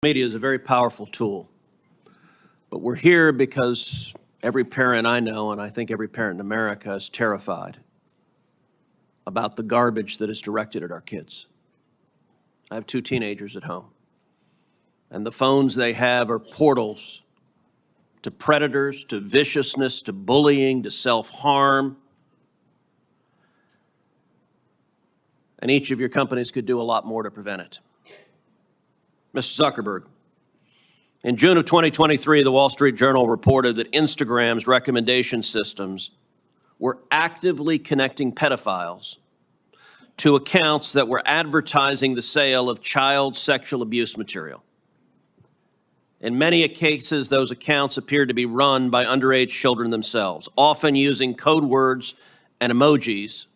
Media is a very powerful tool, but we're here because every parent I know, and I think every parent in America, is terrified about the garbage that is directed at our kids. I have 2 teenagers at home, and the phones they have are portals to predators, to viciousness, to bullying, to self-harm. And each of your companies could do a lot more to prevent it. Mr. Zuckerberg, in June of 2023, the Wall Street Journal reported that Instagram's recommendation systems were actively connecting pedophiles to accounts that were advertising the sale of child sexual abuse material. In many cases, those accounts appeared to be run by underage children themselves, often using code words and emojis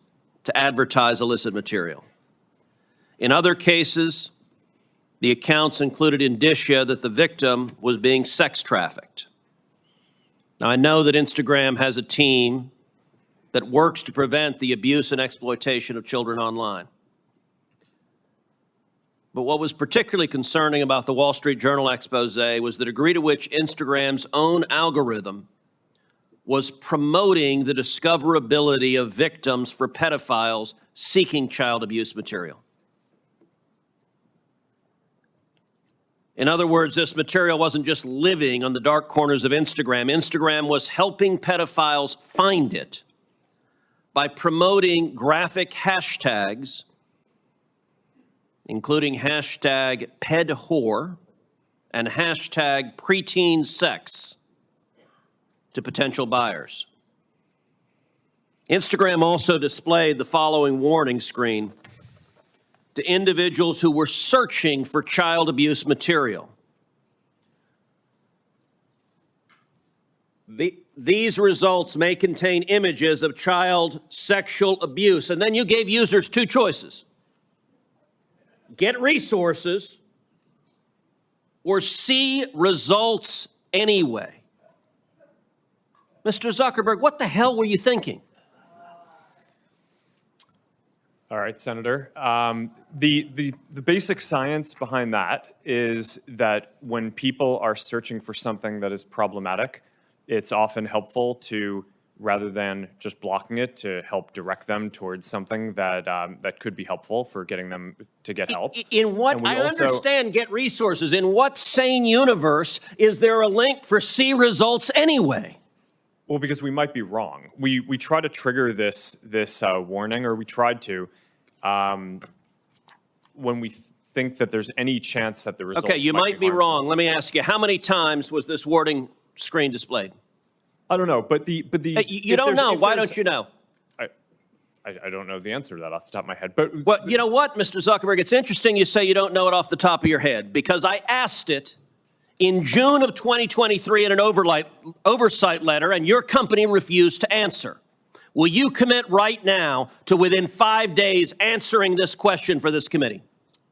to advertise illicit material. In other cases, the accounts included indicia that the victim was being sex trafficked. Now, I know that Instagram has a team that works to prevent the abuse and exploitation of children online. But what was particularly concerning about the Wall Street Journal expose was the degree to which Instagram's own algorithm was promoting the discoverability of victims for pedophiles seeking child abuse material. In other words, this material wasn't just living on the dark corners of Instagram. Instagram was helping pedophiles find it by promoting graphic hashtags, including hashtag pedwhore and hashtag preteen sex, to potential buyers. Instagram also displayed the following warning screen to individuals who were searching for child abuse material. These results may contain images of child sexual abuse. And then you gave users 2 choices: get resources or see results anyway. Mr. Zuckerberg, what the hell were you thinking? All right, Senator. The basic science behind that is that when people are searching for something that is problematic, it's often helpful to, rather than just blocking it, to help direct them towards something that that could be helpful for getting them to get help. In what, I understand get resources. In what sane universe is there a link for see results anyway? Well, because we might be wrong. We try to trigger this warning, or we tried to, when we think that there's any chance that the results. Okay, you might be wrong. Let me ask you, how many times was this warning screen displayed? I don't know, but the you don't know. Why don't you know? I don't know the answer to that off the top of my head. But well, you know what, Mr. Zuckerberg? It's interesting you say you don't know it off the top of your head, because I asked it in June of 2023 in an oversight letter, and your company refused to answer. Will you commit right now to, within 5 days, answering this question for this committee?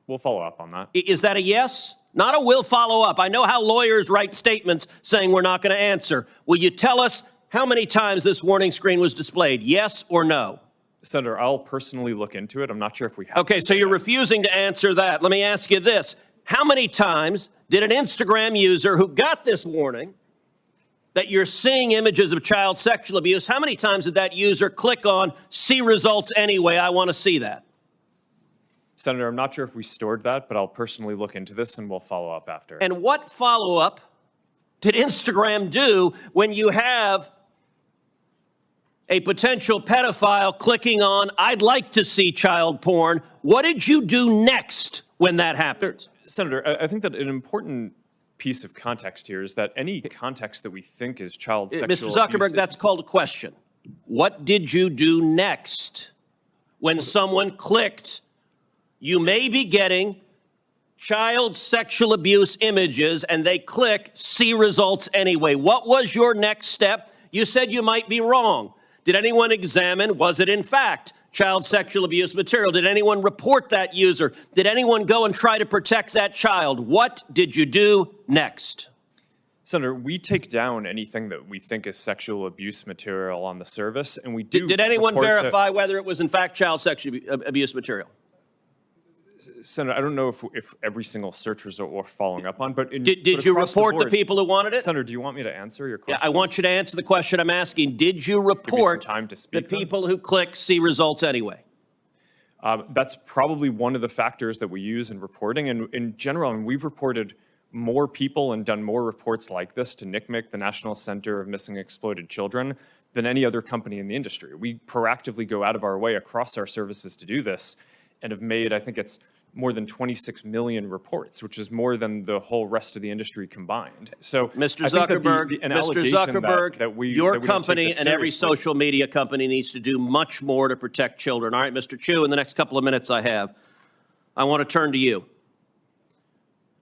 We'll follow up on that. Is that a yes? Not a will follow up. I know how lawyers write statements saying we're not going to answer. Will you tell us how many times this warning screen was displayed? Yes or no? Senator, I'll personally look into it. I'm not sure if we have. Okay, so you're refusing to answer that. Let me ask you this. How many times did an Instagram user who got this warning that you're seeing images of child sexual abuse, how many times did that user click on see results anyway? I want to see that. Senator, I'm not sure if we stored that, but I'll personally look into this and we'll follow up after. And what follow-up did Instagram do when you have a potential pedophile clicking on, I'd like to see child porn? What did you do next when that happened? Senator, I think that an important piece of context here is that any context that we think is child sexual Mr. Zuckerberg, abuse, that's called a question. What did you do next when someone clicked, you may be getting child sexual abuse images, and they click see results anyway? What was your next step? You said you might be wrong. Did anyone examine, was it in fact child sexual abuse material? Did anyone report that user? Did anyone go and try to protect that child? What did you do next? Senator, we take down anything that we think is sexual abuse material on the service, and we do. Did anyone verify whether it was in fact child sexual abuse material? Senator, I don't know if every single search result we're following up on, but Did you report the people who wanted it? Senator, do you want me to answer your question? Yeah, I want you to answer the question I'm asking. Did you report the people who click see results anyway? That's probably one of the factors that we use in reporting. And in general, I mean, we've reported more people and done more reports like this to NCMEC, the National Center of Missing and Exploited Children, than any other company in the industry. We proactively go out of our way across our services to do this and have made, I think it's more than 26 million reports, which is more than the whole rest of the industry combined. So, Mr. Zuckerberg, your company and every social media company needs to do much more to protect children. All right, Mr. Chu, in the next couple of minutes I want to turn to you.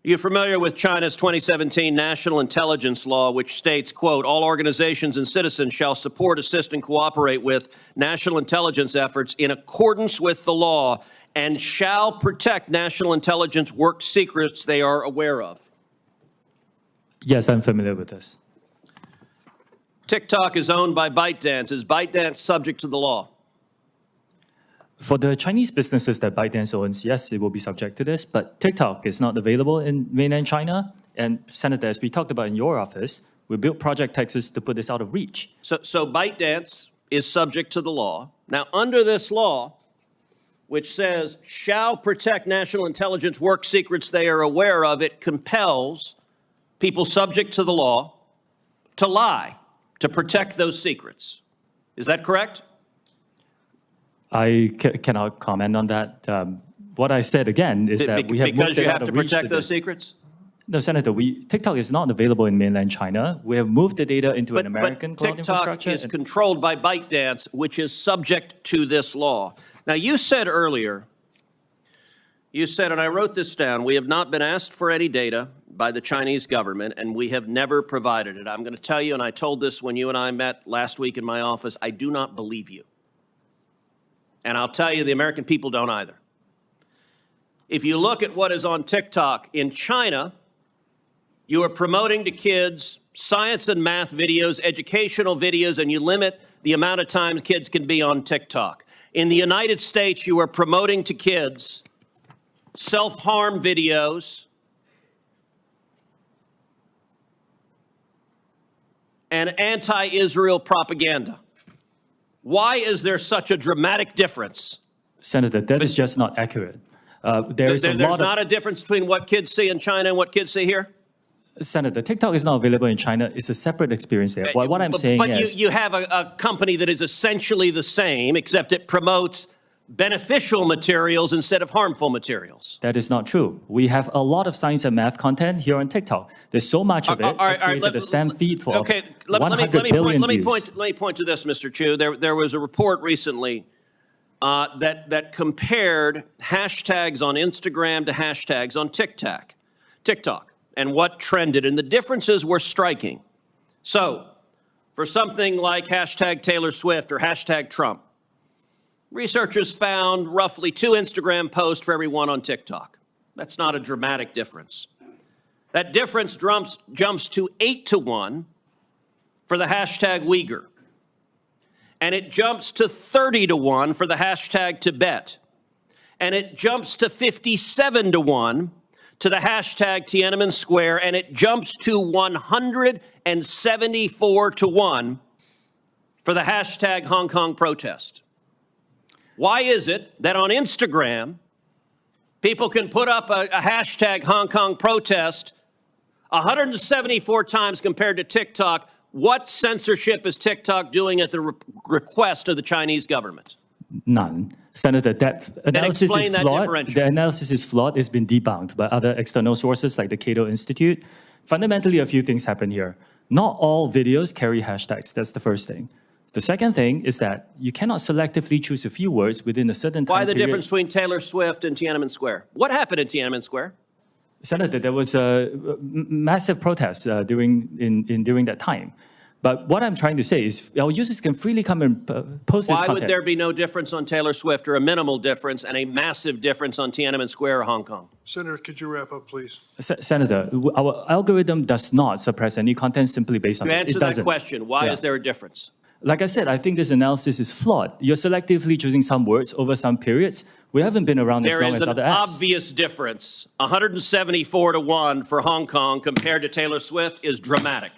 You're familiar with China's 2017 National Intelligence Law, which states, quote, all organizations and citizens shall support, assist, and cooperate with national intelligence efforts in accordance with the law and shall protect national intelligence work secrets they are aware of. Yes, I'm familiar with this. TikTok is owned by ByteDance. Is ByteDance subject to the law? For the Chinese businesses that ByteDance owns, yes, it will be subject to this, but TikTok is not available in mainland China. And Senator, as we talked about in your office, we built Project Texas to put this out of reach. So ByteDance is subject to the law. Now, under this law, which says, shall protect national intelligence work secrets they are aware of, it compels people subject to the law to lie, to protect those secrets. Is that correct? I cannot comment on that. What I said again is that we have because you have to protect those secrets? No, Senator, TikTok is not available in mainland China. We have moved the data into an American cloud infrastructure. TikTok is controlled by ByteDance, which is subject to this law. Now, you said earlier, and I wrote this down, we have not been asked for any data by the Chinese government, and we have never provided it. I'm going to tell you, and I told this when you and I met last week in my office, I do not believe you. And I'll tell you, the American people don't either. If you look at what is on TikTok in China, you are promoting to kids science and math videos, educational videos, and you limit the amount of time kids can be on TikTok. In the United States, you are promoting to kids self-harm videos and anti-Israel propaganda. Why is there such a dramatic difference? Senator, that is just not accurate. There's not a difference between what kids see in China and what kids see here? Senator, TikTok is not available in China. It's a separate experience there. What I'm saying is... But you have a company that is essentially the same, except it promotes beneficial materials instead of harmful materials. That is not true. We have a lot of science and math content here on TikTok. There's so much of it. I created a STEM feed for 100 billion views. Let me point to this, Mr. Chu. There was a report recently that compared hashtags on Instagram to hashtags on TikTok. And what trended, and the differences were striking. So, for something like hashtag Taylor Swift or hashtag Trump, researchers found roughly 2 Instagram posts for every one on TikTok. That's not a dramatic difference. That difference jumps to 8 to 1 for the hashtag Uyghur. And it jumps to 30 to 1 for the hashtag Tibet. And it jumps to 57 to 1 to the hashtag Tiananmen Square, and it jumps to 174 to 1 for the hashtag Hong Kong protest. Why is it that on Instagram, people can put up a hashtag Hong Kong protest 174 times compared to TikTok? What censorship is TikTok doing at the request of the Chinese government? None. Senator, that analysis is flawed. The analysis is flawed. It's been debunked by other external sources like the Cato Institute. Fundamentally, a few things happen here. Not all videos carry hashtags. That's the first thing. The second thing is that you cannot selectively choose a few words within a certain time period. Why the difference between Taylor Swift and Tiananmen Square? What happened in Tiananmen Square? Senator, there was a massive protest during that time. But what I'm trying to say is our users can freely come and post this content. Why would there be no difference on Taylor Swift, or a minimal difference and a massive difference on Tiananmen Square or Hong Kong? Senator, could you wrap up, please? Senator, our algorithm does not suppress any content simply based on it. To answer that question, why is there a difference? Like I said, I think this analysis is flawed. You're selectively choosing some words over some periods. We haven't been around as long as other apps. There is an obvious difference. 174 to 1 for Hong Kong compared to Taylor Swift is dramatic.